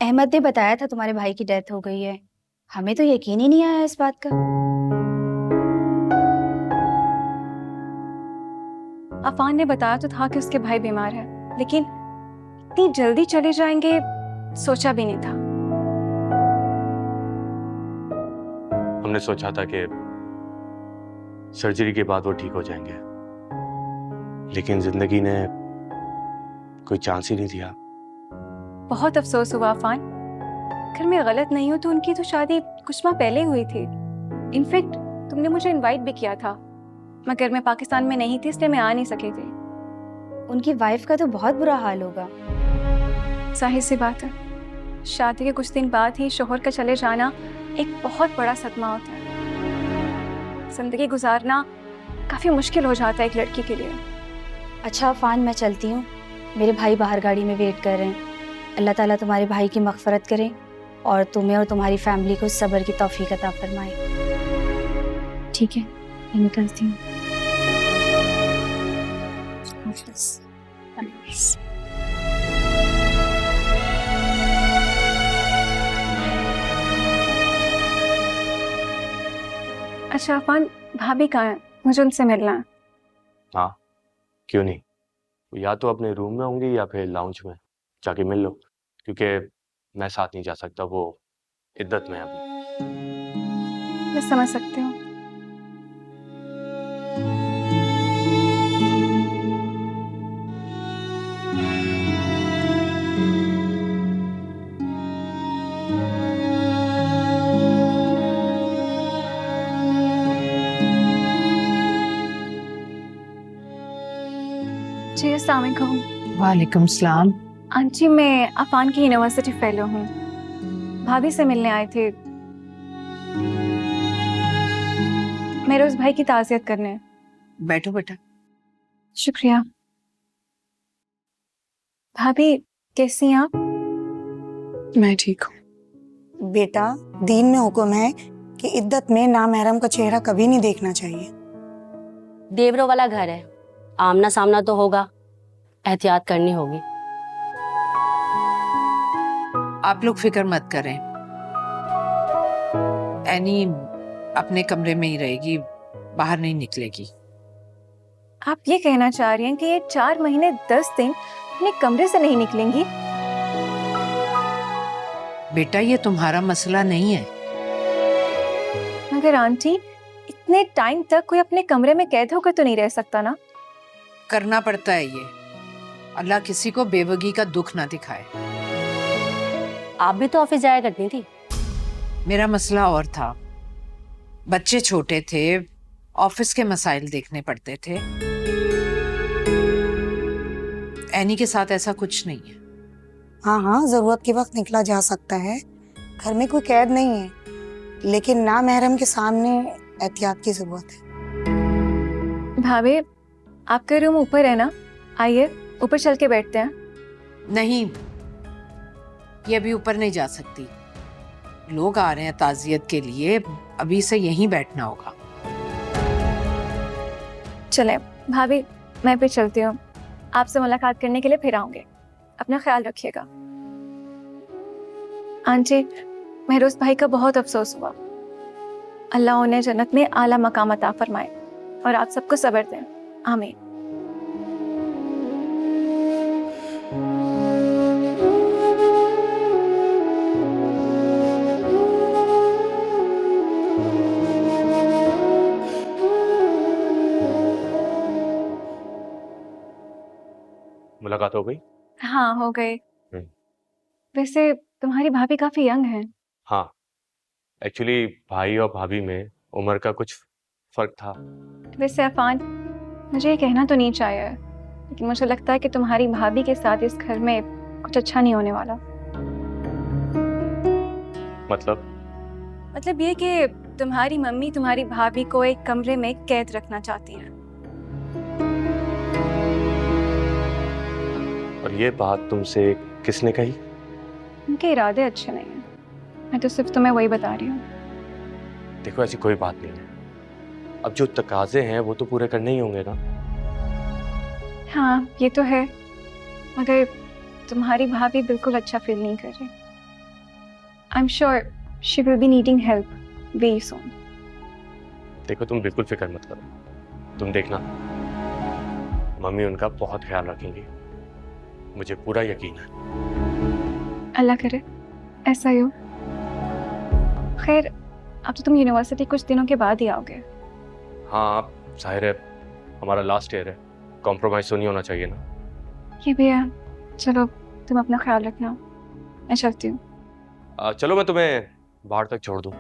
अहमद ने बताया था तुम्हारे भाई की डेथ हो गई है। हमें तो यकीन ही नहीं आया इस बात का। अफान ने बताया तो था कि उसके भाई बीमार है, लेकिन इतनी जल्दी चले जाएंगे सोचा भी नहीं था। हमने सोचा था कि सर्जरी के बाद वो ठीक हो जाएंगे, लेकिन जिंदगी ने कोई चांस ही नहीं दिया। बहुत अफसोस हुआ अफान। अगर मैं गलत नहीं हूँ तो उनकी तो शादी कुछ माह पहले हुई थी। इनफैक्ट तुमने मुझे इनवाइट भी किया था, मगर मैं पाकिस्तान में नहीं थी इसलिए मैं आ नहीं सके थे। उनकी वाइफ का तो बहुत बुरा हाल होगा। जाहिर सी बात है, शादी के कुछ दिन बाद ही शोहर का चले जाना एक बहुत बड़ा सदमा होता है। जिंदगी गुजारना काफी मुश्किल हो जाता है एक लड़की के लिए। अच्छा अफान, मैं चलती हूँ, मेरे भाई बाहर गाड़ी में वेट कर रहे हैं। अल्लाह ताला तुम्हारे भाई की मग़फ़रत करे और तुम्हें और तुम्हारी फैमिली को सब्र की तौफीक अता फरमाए। ठीक है, मैं निकलती हूँ। अच्छा अफान, भाभी कहाँ है? मुझे उनसे मिलना है। हाँ, क्यों नहीं। वो या तो अपने रूम में होंगी या फिर लाउंज में, जाके मिल लो, क्योंकि मैं साथ नहीं जा सकता, वो इद्दत में है अभी। मैं समझ सकती हूँ। जी अस्सलाम वालेकुम। वालेकुम सलाम। आंटी, मैं अफान की यूनिवर्सिटी फेलो हूँ। भाभी से मिलने आए थे, मेरे उस भाई की ताज़ियत करने। बैठो बेटा। शुक्रिया। भाभी कैसी हैं आप? मैं ठीक हूँ। बेटा, दीन में हुक्म है कि इद्दत में नामहरम का चेहरा कभी नहीं देखना चाहिए। देवरों वाला घर है, आमना सामना तो होगा, एहतियात करनी होगी। आप लोग फिक्र मत करें, एनी अपने कमरे में ही रहेगी, बाहर नहीं निकलेगी। आप ये कहना चाह रही हैं कि ये 4 महीने 10 दिन अपने कमरे से नहीं निकलेंगी? बेटा, ये तुम्हारा मसला नहीं है। मगर आंटी, इतने टाइम तक कोई अपने कमरे में कैद होकर तो नहीं रह सकता ना? करना पड़ता है ये। अल्लाह किसी को बेवगी का दुख ना दिखाए। आप भी तो ऑफिस जाया करती थी। मेरा मसला और था, बच्चे छोटे थे, ऑफिस के मसाइल देखने पड़ते थे। एनी के साथ ऐसा कुछ नहीं है। हाँ हाँ, जरूरत के वक्त निकला जा सकता है, घर में कोई कैद नहीं है, लेकिन नामहरम के सामने एहतियात की जरूरत है। भाभी, आपका रूम ऊपर है ना? आइए ऊपर चल के बैठते हैं। नहीं, ये अभी ऊपर नहीं जा सकती। लोग आ रहे हैं ताजियत के लिए, अभी से यहीं बैठना होगा। चले भाभी, मैं फिर चलती हूँ। आपसे मुलाकात करने के लिए फिर आऊंगे। अपना ख्याल रखिएगा। आंटी, मेरे उस भाई का बहुत अफसोस हुआ। अल्लाह उन्हें जन्नत में आला मकाम अता फरमाए और आप सबको सब्र दें। आमीन। मुलाकात हो गई? हाँ, हो गए। वैसे तुम्हारी भाभी काफी यंग है। हाँ, एक्चुअली भाई और भाभी में उम्र का कुछ फर्क था। वैसे अफान, मुझे ये कहना तो नहीं चाहिए, लेकिन मुझे लगता है कि तुम्हारी भाभी के साथ इस घर में कुछ अच्छा नहीं होने वाला। मतलब ये कि तुम्हारी मम्मी तुम्हारी भाभी को एक कमरे में कैद रखना चाहती हैं। और ये बात तुमसे किसने कही? उनके इरादे अच्छे नहीं हैं। मैं तो सिर्फ तुम्हें वही बता रही हूँ। देखो, ऐसी कोई बात नहीं है। अब जो तकाजे हैं वो तो पूरे करने ही होंगे ना। हाँ, ये तो है, मगर तुम्हारी भाभी बिल्कुल अच्छा फील नहीं कर रही। I'm sure she will be needing help very soon. देखो तुम बिल्कुल फिक्र मत करो, तुम देखना मम्मी उनका बहुत ख्याल रखेंगी, मुझे पूरा यकीन है। अल्लाह करे ऐसा ही हो। खैर अब तो तुम यूनिवर्सिटी कुछ दिनों के बाद ही आओगे। हाँ जाहिर है, हमारा लास्ट ईयर है, कॉम्प्रोमाइज तो नहीं होना चाहिए ना। ये भी है। चलो तुम अपना ख्याल रखना, मैं चलती हूँ। चलो मैं तुम्हें बाहर तक छोड़ दूँ।